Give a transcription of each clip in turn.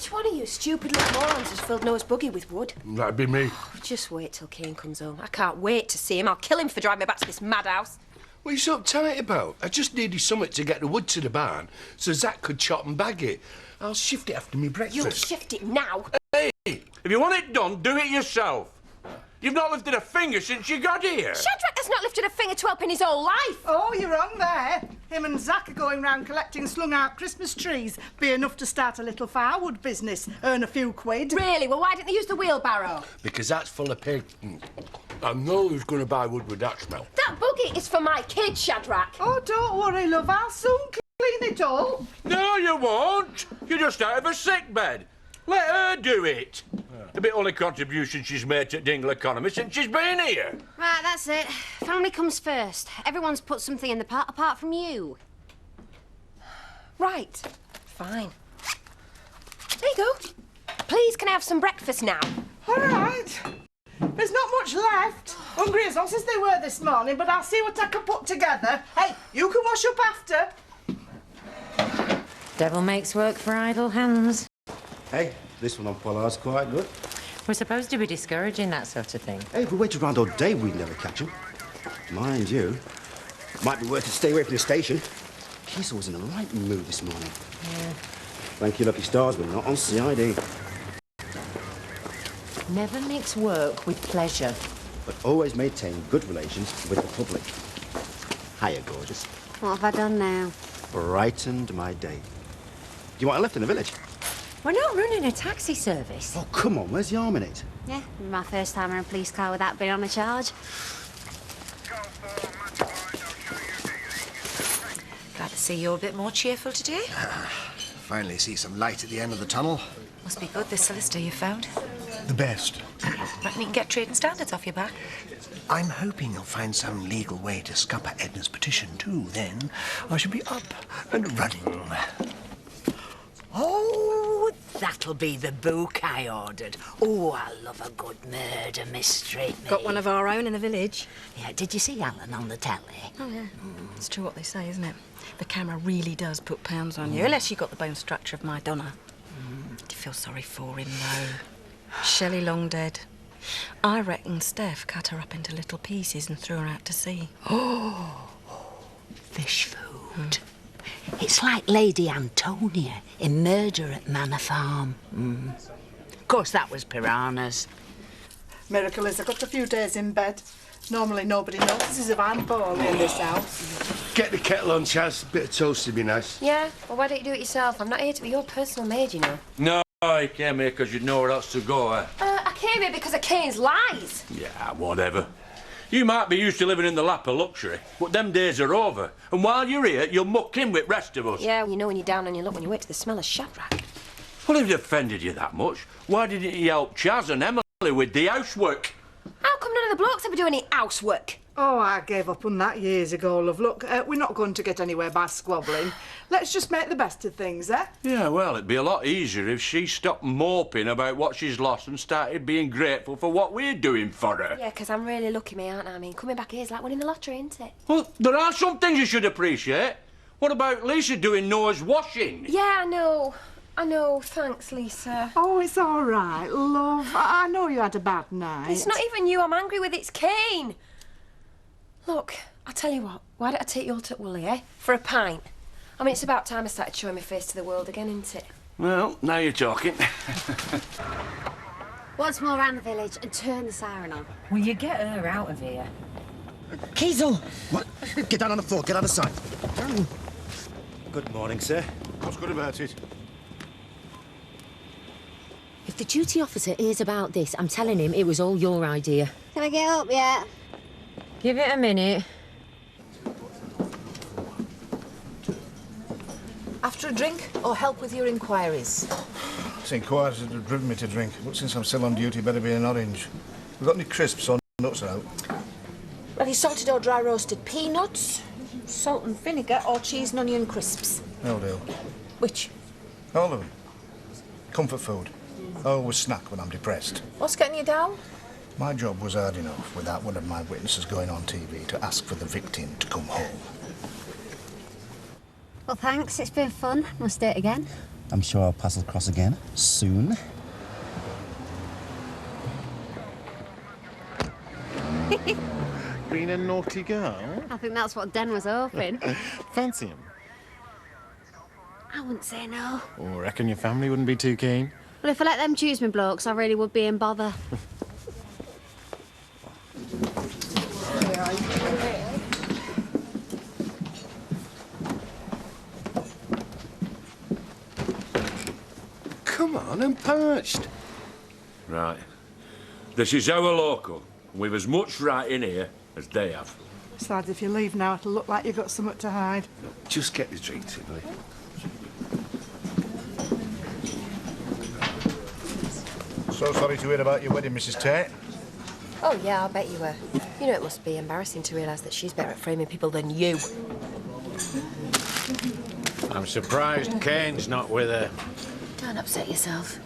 Which one of you stupid little morons has filled Noah's buggy with wood? That'd be me. Oh, just wait till Kane comes home. I can't wait to see him. I'll kill him for driving me back to this madhouse. What are you so uptight about? I just needed something to get the wood to the barn so Zach could chop and bag it. I'll shift it after me breakfast. You'll shift it now. Hey, if you want it done, do it yourself. You've not lifted a finger since you got here. Shadrach has not lifted a finger to help in his whole life. Oh, you're wrong there. Him and Zach are going round collecting slung-out Christmas trees. Be enough to start a little firewood business, earn a few quid. Really? Well, why didn't they use the wheelbarrow? Because that's full of pig. I know who's going to buy wood with that smell. That buggy is for my kid, Shadrach. Oh, don't worry, love. I'll soon clean it all. No, you won't. You're just out of a sick bed. Let her do it. The bit only contribution she's made to Dingle economy since she's been here. Right, that's it. Family comes first. Everyone's put something in the pot apart from you. Right. Fine. There you go. Please, can I have some breakfast now? All right. There's not much left. Hungry as long as they were this morning, but I'll see what I can put together. Hey, you can wash up after. Devil makes work for idle hands. Hey, this one on Pollard's quite good. We're supposed to be discouraging that sort of thing. Hey, if we waited around all day, we'd never catch him. Mind you, might be worth it to stay away from the station. Kiesel was in the right mood this morning. Yeah. Thank you, lucky stars, we're not on CID. Never mix work with pleasure. But always maintain good relations with the public. Hiya, gorgeous. What have I done now? Brightened my day. Do you want a lift in the village? We're not running a taxi service. Oh, come on, where's the arm in it? Yeah, my first time in a police car without being on a charge. Glad to see you're a bit more cheerful today. Finally see some light at the end of the tunnel. Must be good, this solicitor you found. The best. Reckon you can get trading standards off your back? I'm hoping you'll find some legal way to scupper Edna's petition too. Then I shall be up and running. Oh, that'll be the book I ordered. Oh, I love a good murder mystery. Got one of our own in the village. Yeah, did you see Alan on the telly? Oh, yeah. It's true what they say, isn't it? The camera really does put pounds on you, unless you got the bone structure of my Donna. Do you feel sorry for him, though? Shelley long dead. I reckon Steph cut her up into little pieces and threw her out to sea. Oh, fish food. It's like Lady Antonia in Murder at Manor Farm. Of course, that was piranhas. Miracle is I got a few days in bed. Normally nobody notices if I'm poorly in this house. Get the kettle on, Chaz. Bit of toast would be nice. Yeah? Well, why don't you do it yourself? I'm not here to be your personal maid, you know. No, I came here because you'd know where else to go, eh? I came here because of Kane's lies. Yeah, whatever. You might be used to living in the lap of luxury, but them days are over. And while you're here, you'll muck in with the rest of us. Yeah, you know when you're down on your luck when you wait to the smell of Shadrach. Well, if it offended you that much, why didn't you help Chaz and Emily with the housework? How come none of the blokes ever do any housework? Oh, I gave up on that years ago, love. Look, we're not going to get anywhere by squabbling. Let's just make the best of things, eh? Yeah, well, it'd be a lot easier if she stopped moping about what she's lost and started being grateful for what we're doing for her. Yeah, because I'm really lucky, me, aren't I? I mean, coming back here is like winning the lottery, isn't it? Well, there are some things you should appreciate. What about Lisa doing Noah's washing? Yeah, I know. I know. Thanks, Lisa. Oh, it's all right, love. I know you had a bad night. It's not even you I'm angry with, it's Kane. Look, I'll tell you what. Why don't I take you all to Woolly, eh? For a pint. I mean, it's about time I started showing my face to the world again, isn't it? Well, now you're talking. Once more around the village and turn the siren on. Will you get her out of here? Kiesel! What? Get down on the floor, get out of sight. Good morning, sir. What's good about it? If the duty officer hears about this, I'm telling him it was all your idea. Can I get up yet? Give it a minute. After a drink or help with your inquiries? It's inquiries that have driven me to drink, but since I'm still on duty, better be an orange. We've got any crisps or nuts out? Ready salted or dry roasted peanuts, salt and vinegar, or cheese and onion crisps? Emmerdale. Which? All of them. Comfort food. I always snack when I'm depressed. What's getting you down? My job was hard enough without one of my witnesses going on TV to ask for the victim to come home. Well, thanks. It's been fun. Must do it again. I'm sure I'll pass across again soon. Been a naughty girl? I think that's what Den was hoping. Fancy him? I wouldn't say no. Or reckon your family wouldn't be too keen? Well, if I let them choose me blokes, I really would be in bother. Come on, I'm parched. Right. This is our local. We've as much right in here as they have. Besides, if you leave now, it'll look like you've got something to hide. Just get the drinks in, will you? So sorry to hear about your wedding, Mrs. Tate. Oh, yeah, I bet you were. You know, it must be embarrassing to realise that she's better at framing people than you. I'm surprised Kane's not with her. Don't upset yourself.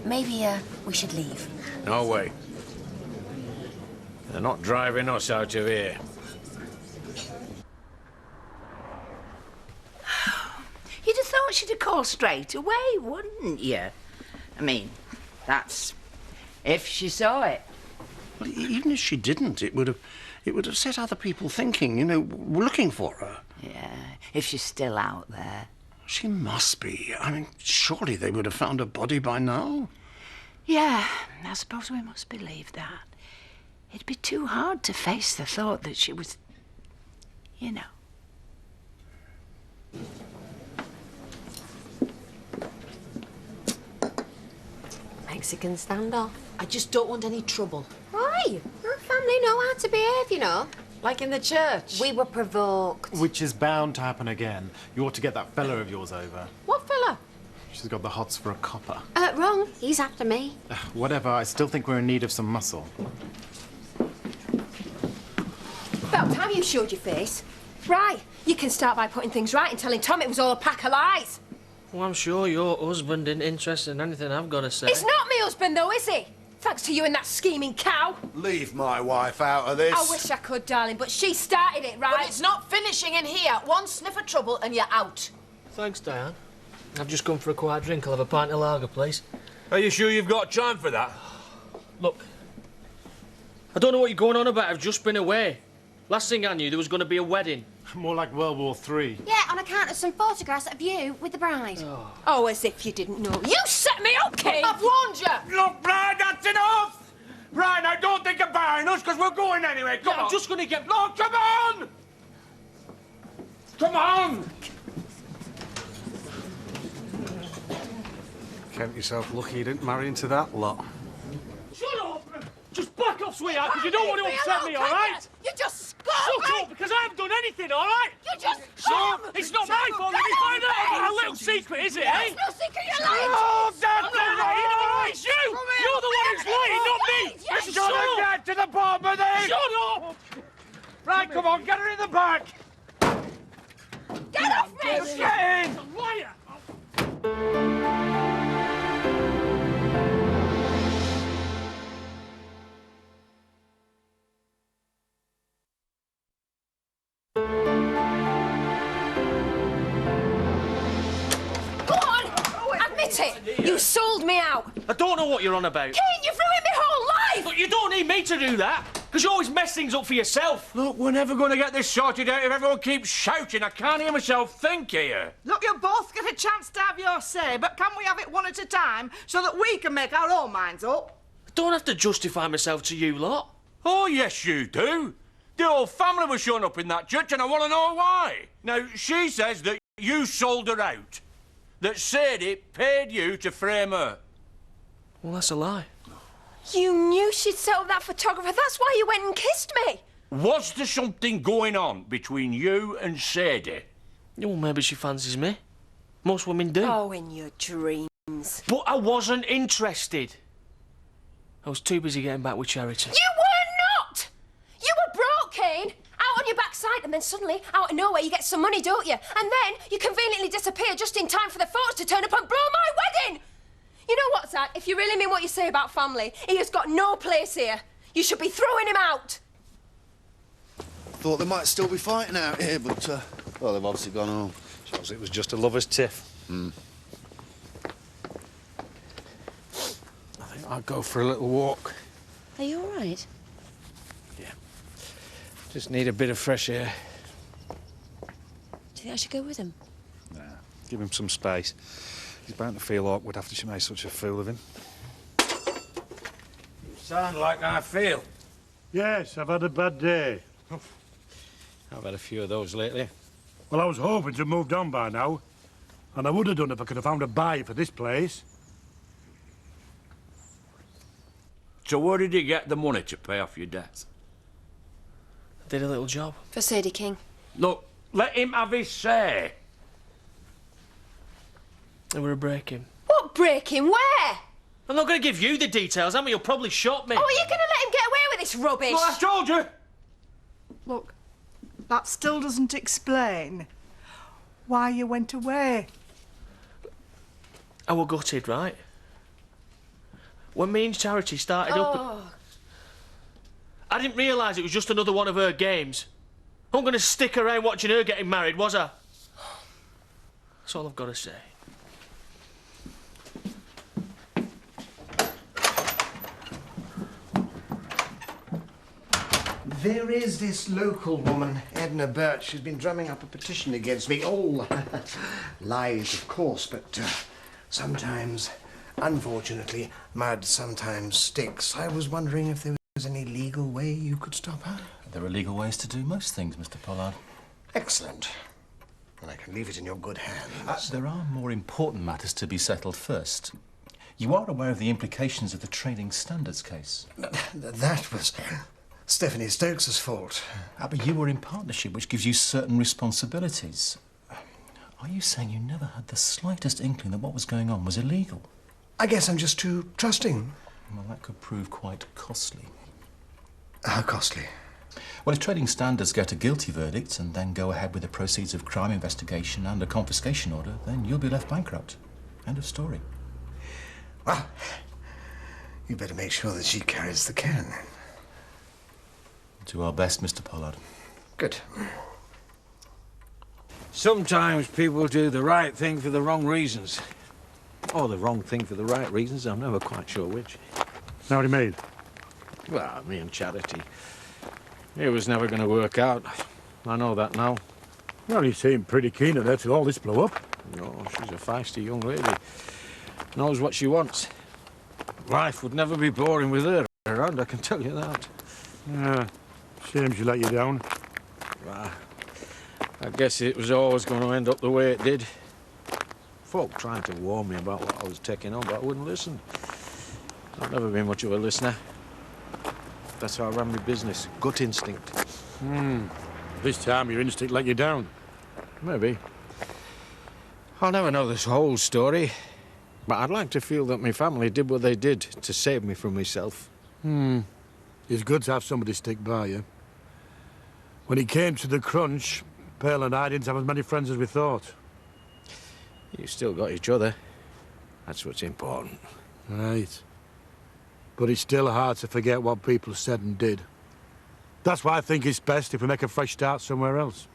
Maybe we should leave. No way. They're not driving us out of here. You'd have thought she'd have called straight away, wouldn't you? I mean, that's if she saw it. Well, even if she didn't, it would have set other people thinking, you know, we're looking for her. Yeah, if she's still out there. She must be. I mean, surely they would have found her body by now. Yeah, I suppose we must believe that. It'd be too hard to face the thought that she was, you know. Mexican standoff. I just don't want any trouble. Why? Our family know how to behave, you know. Like in the church. We were provoked. Which is bound to happen again. You ought to get that fella of yours over. What fella? She's got the hots for a copper. Wrong. He's after me. Whatever, I still think we're in need of some muscle. About time you showed your face. Right, you can start by putting things right and telling Tom it was all a pack of lies. Well, I'm sure your husband isn't interested in anything I've got to say. It's not my husband, though, is he? Thanks to you and that scheming cow. Leave my wife out of this. I wish I could, darling, but she started it, right? But it's not finishing in here. One sniff of trouble and you're out. Thanks, Diane. I've just come for a quiet drink. I'll have a pint of lager, please. Are you sure you've got time for that? Look, I don't know what you're going on about. I've just been away. Last thing I knew, there was going to be a wedding. More like World War III. Yeah, on account of some photographs of you with the bride. Oh, as if you didn't know. You set me up, kid! I've warned you! Look, Brian, that's enough! Brian, I don't think of buying us, because we're going anyway. Come on. I'm just going to get... No, come on! Come on! Count yourself lucky you didn't marry into that lot. Shut up! Just back off, sweetheart, because you don't want to upset me, all right? You just Shut up, because I haven't done anything, all right? You just It's not my fault. Let me find out our little secret, is it, eh? It's no secret, you're lying. Oh, that's lying, all right? It's you! You're the one who's lying, not me! Yes, Shut up! Get to the bottom of this! Shut up! Right, come on, get her in the back! Get off me! Just get in! Liar! Go on! Admit it! You sold me out! I don't know what you're on about. Kane, you've ruined my whole life! But you don't need me to do that, because you always mess things up for yourself. Look, we're never going to get this sorted out if everyone keeps shouting. I can't hear myself think here. Look, you both get a chance to have your say, but can we have it one at a time so that we can make our own minds up? I don't have to justify myself to you lot. Oh, yes, you do. The whole family was shown up in that church, and I want to know why. Now, she says that you sold her out. That Sadie paid you to frame her. Well, that's a lie. You knew she'd set up that photographer. That's why you went and kissed me. Was there something going on between you and Sadie? Well, maybe she fancies me. Most women do. Oh, in your dreams. But I wasn't interested. I was too busy getting back with Charity. You were not! You were broke, Kane. Out on your backside, and then suddenly, out of nowhere, you get some money, don't you? And then you conveniently disappear just in time for the photos to turn up and blow my wedding! You know what, Zach? If you really mean what you say about family, he has got no place here. You should be throwing him out. Thought they might still be fighting out here, but, well, they've obviously gone home. Shows it was just a lover's tiff. I'll go for a little walk. Are you all right? Just need a bit of fresh air. Do you think I should go with him? Nah, give him some space. He's bound to feel awkward after she made such a fool of him. You sound like I feel. Yes, I've had a bad day. I've had a few of those lately. Well, I was hoping to have moved on by now. And I would have done if I could have found a buyer for this place. So where did you get the money to pay off your debts? I did a little job. For Sadie King. Look, let him have his say. They were a break-in. What breaking? Where? I'm not going to give you the details, am I? You'll probably shot me. Oh, are you going to let him get away with this rubbish? Well, I told you. Look, that still doesn't explain why you went away. I were gutted, right? When me and Charity started up... I didn't realise it was just another one of her games. I wasn't going to stick around watching her getting married, was I? That's all I've got to say. There is this local woman, Edna Birch, who's been drumming up a petition against me. All lies, of course, but sometimes, unfortunately, mud sometimes sticks. I was wondering if there was any legal way you could stop her. There are legal ways to do most things, Mr. Pollard. Excellent. And I can leave it in your good hands. There are more important matters to be settled first. You are aware of the implications of the Trading Standards case. That was Stephanie Stokes' fault. But you were in partnership, which gives you certain responsibilities. Are you saying you never had the slightest inkling that what was going on was illegal? I guess I'm just too trusting. Well, that could prove quite costly. How costly? Well, if Trading Standards get a guilty verdict and then go ahead with the proceeds of crime investigation and a confiscation order, then you'll be left bankrupt. End of story. Well, you better make sure that she carries the can. Do our best, Mr. Pollard. Good. Sometimes people do the right thing for the wrong reasons. Or the wrong thing for the right reasons, I'm never quite sure which. How do you mean? Well, me and Charity. It was never going to work out. I know that now. Well, you seemed pretty keen on her till all this blew up. No, she's a feisty young lady. Knows what she wants. Life would never be boring with her around, I can tell you that. Yeah, shame she let you down. Well, I guess it was always going to end up the way it did. Folk trying to warn me about what I was taking on, but I wouldn't listen. I've never been much of a listener. That's how I ran my business. Gut instinct. This time your instinct let you down. Maybe. I'll never know this whole story, but I'd like to feel that my family did what they did to save me from myself. It's good to have somebody stick by you. When it came to the crunch, Pearl and I didn't have as many friends as we thought. You still got each other. That's what's important. Right. But it's still hard to forget what people said and did. That's why I think it's best if we make a fresh start somewhere else.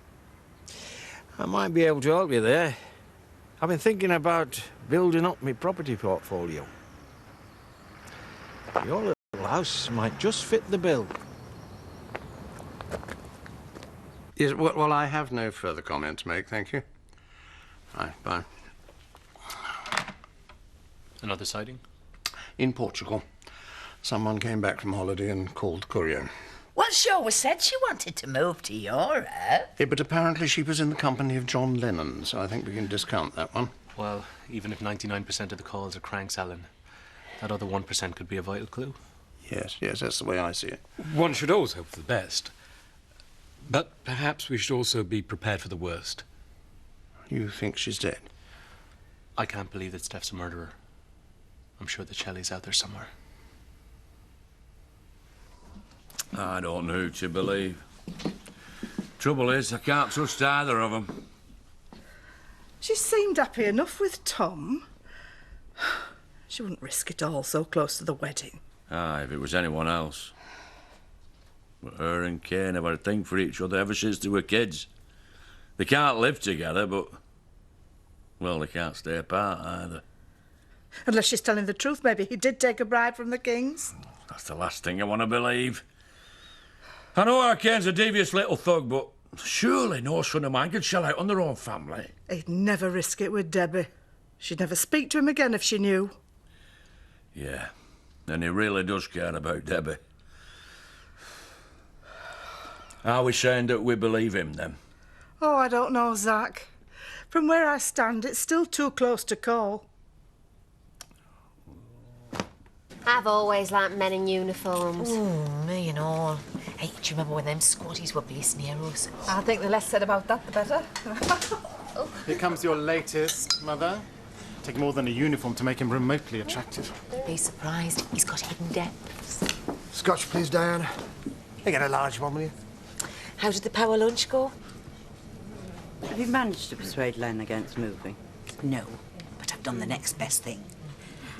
I might be able to help you there. I've been thinking about building up my property portfolio. Your little house might just fit the bill. Yes, well, I have no further comment to make, thank you. Bye. Another sighting? In Portugal. Someone came back from holiday and called the courier. Well, she always said she wanted to move to Europe. Yeah, but apparently she was in the company of John Lennon, so I think we can discount that one. Well, even if 99% of the calls are cranks, Alan, that other 1% could be a vital clue. Yes, that's the way I see it. One should always hope for the best. But perhaps we should also be prepared for the worst. You think she's dead? I can't believe that Steph's a murderer. I'm sure that Shelley's out there somewhere. I don't know who to believe. Trouble is, I can't trust either of them. She seemed happy enough with Tom. She wouldn't risk it all so close to the wedding. If it was anyone else. But her and Kane have had a thing for each other ever since they were kids. They can't live together, but... well, they can't stay apart either. Unless she's telling the truth, maybe he did take a bribe from the Kings. That's the last thing I want to believe. I know Arcane's a devious little thug, but surely no son of mine could shell out on their own family. He'd never risk it with Debbie. She'd never speak to him again if she knew. Yeah, and he really does care about Debbie. Are we saying that we believe him, then? Oh, I don't know, Zach. From where I stand, it's still too close to call. I've always liked men in uniforms. Me and all. Hey, do you remember when them squatties were based near us? I think the less said about that, the better. Here comes your latest, Mother. Take more than a uniform to make him remotely attractive. You'd be surprised. He's got hidden depths. Scotch, please, Diana. You get a large one, will you? How did the power lunch go? Have you managed to persuade Len against moving? No, but I've done the next best thing.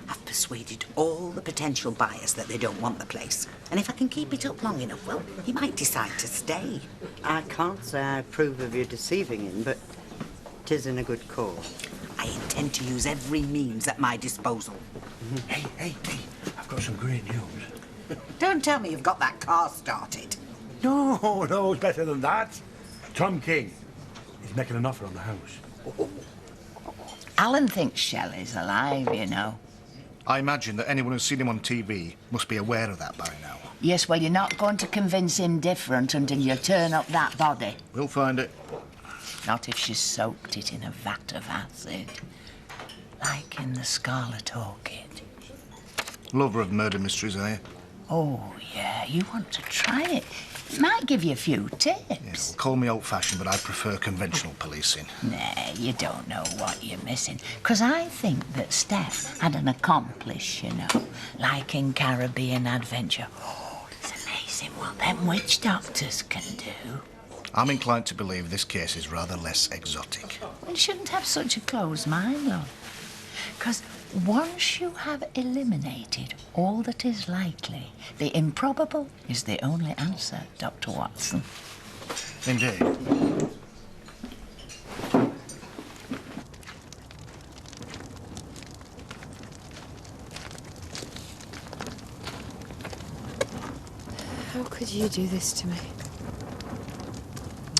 I've persuaded all the potential buyers that they don't want the place. And if I can keep it up long enough, well, he might decide to stay. I can't say I approve of your deceiving him, but 'tis in a good cause. I intend to use every means at my disposal. Hey, I've got some great news. Don't tell me you've got that car started. No, it's better than that. Tom King. He's making an offer on the house. Alan thinks Shelley's alive, you know. I imagine that anyone who's seen him on TV must be aware of that by now. Yes, well, you're not going to convince him different until you turn up that body. We'll find it. Not if she's soaked it in a vat of acid. Like in the Scarlet Orchid. Lover of murder mysteries, are you? Oh, yeah, you want to try it. It might give you a few tips. Yeah, well, call me old-fashioned, but I prefer conventional policing. Nah, you don't know what you're missing. 'Cause I think that Steph had an accomplice, you know, like in Caribbean Adventure. Oh, it's amazing what them witch doctors can do. I'm inclined to believe this case is rather less exotic. You shouldn't have such a closed mind, love. 'Cause once you have eliminated all that is likely, the improbable is the only answer, Dr. Watson. Indeed. How could you do this to me?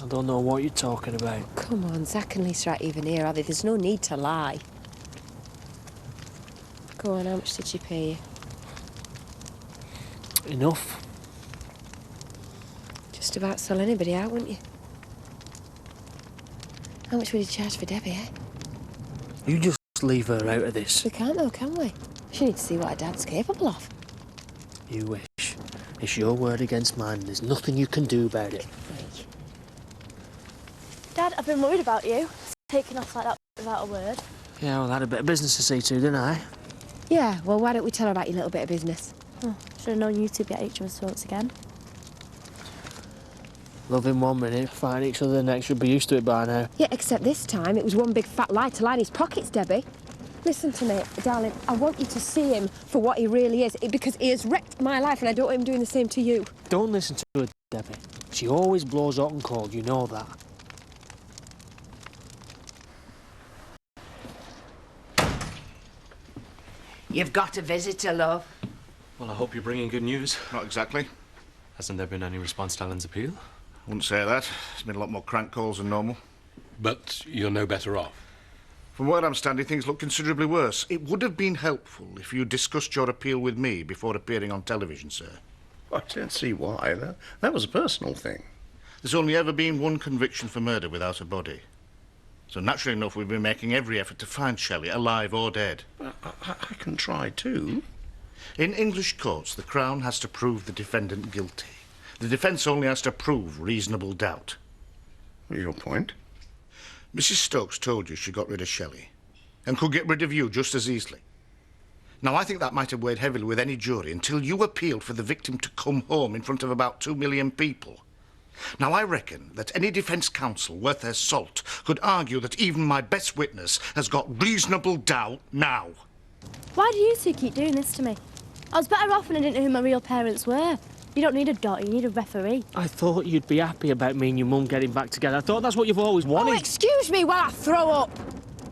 I don't know what you're talking about. Come on, Zach and Lisa aren't even here, are they? There's no need to lie. Go on, how much did she pay you? Enough. Just about sell anybody out, wouldn't you? How much would you charge for Debbie, eh? You just leave her out of this. We can't though, can we? She needs to see what her dad's capable of. You wish. It's your word against mine, and there's nothing you can do about it. Dad, I've been worried about you. Taking off like that without a word. Yeah, well, I had a bit of business to see to, didn't I? Yeah, well, why don't we tell her about your little bit of business? Oh, should have known you two be at each other's throats again. Love him 1 minute, fight each other the next. Should be used to it by now. Yeah, except this time it was one big fat lie to line his pockets, Debbie. Listen to me, darling. I want you to see him for what he really is, because he has wrecked my life and I don't want him doing the same to you. Don't listen to her, Debbie. She always blows hot and cold, you know that. You've got a visitor, love. Well, I hope you're bringing good news. Not exactly. Hasn't there been any response to Alan's appeal? Wouldn't say that. There's been a lot more crank calls than normal. But you're no better off. From where I'm standing, things look considerably worse. It would have been helpful if you discussed your appeal with me before appearing on television, sir. I don't see why. That was a personal thing. There's only ever been one conviction for murder without a body. So naturally enough, we've been making every effort to find Shelley, alive or dead. I can try too. In English courts, the Crown has to prove the defendant guilty. The defence only has to prove reasonable doubt. Your point? Mrs. Stokes told you she got rid of Shelley and could get rid of you just as easily. Now, I think that might have weighed heavily with any jury until you appealed for the victim to come home in front of about 2 million people. Now, I reckon that any defence counsel worth their salt could argue that even my best witness has got reasonable doubt now. Why do you two keep doing this to me? I was better off when I didn't know who my real parents were. You don't need a daughter, you need a referee. I thought you'd be happy about me and your mum getting back together. I thought that's what you've always wanted. Oh, excuse me while I throw up.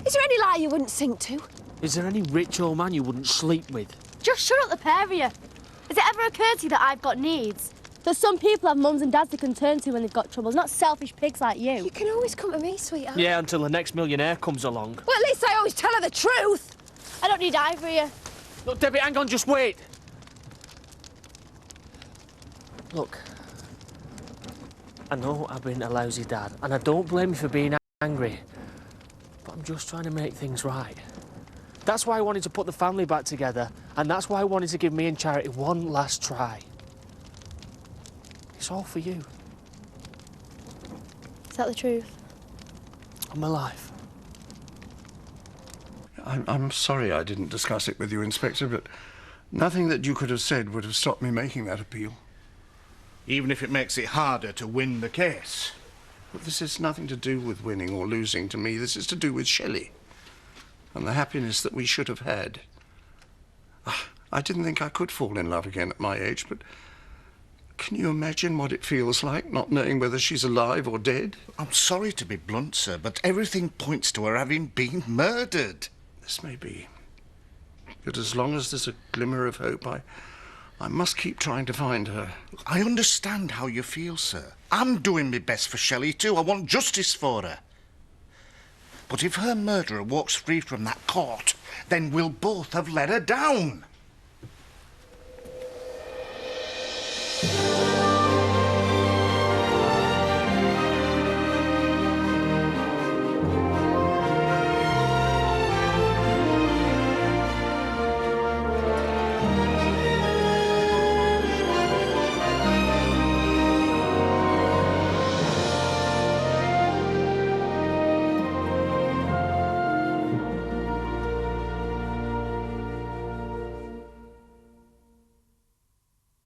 Is there any lie you wouldn't sink to? Is there any rich old man you wouldn't sleep with? Just shut up, the pair of you. Has it ever occurred to you that I've got needs? That some people have mums and dads they can turn to when they've got troubles, not selfish pigs like you. You can always come to me, sweetheart. Yeah, until the next millionaire comes along. Well, at least I always tell her the truth. I don't need either of you. Look, Debbie, hang on, just wait. Look, I know I've been a lousy dad, and I don't blame you for being angry, but I'm just trying to make things right. That's why I wanted to put the family back together, and that's why I wanted to give me and Charity one last try. It's all for you. Is that the truth? I'm alive. I'm sorry I didn't discuss it with you, Inspector, but nothing that you could have said would have stopped me making that appeal. Even if it makes it harder to win the case. But this has nothing to do with winning or losing to me. This is to do with Shelley and the happiness that we should have had. I didn't think I could fall in love again at my age, but can you imagine what it feels like, not knowing whether she's alive or dead? I'm sorry to be blunt, sir, but everything points to her having been murdered. This may be. But as long as there's a glimmer of hope, I must keep trying to find her. I understand how you feel, sir. I'm doing my best for Shelley too. I want justice for her. But if her murderer walks free from that court, then we'll both have let her down.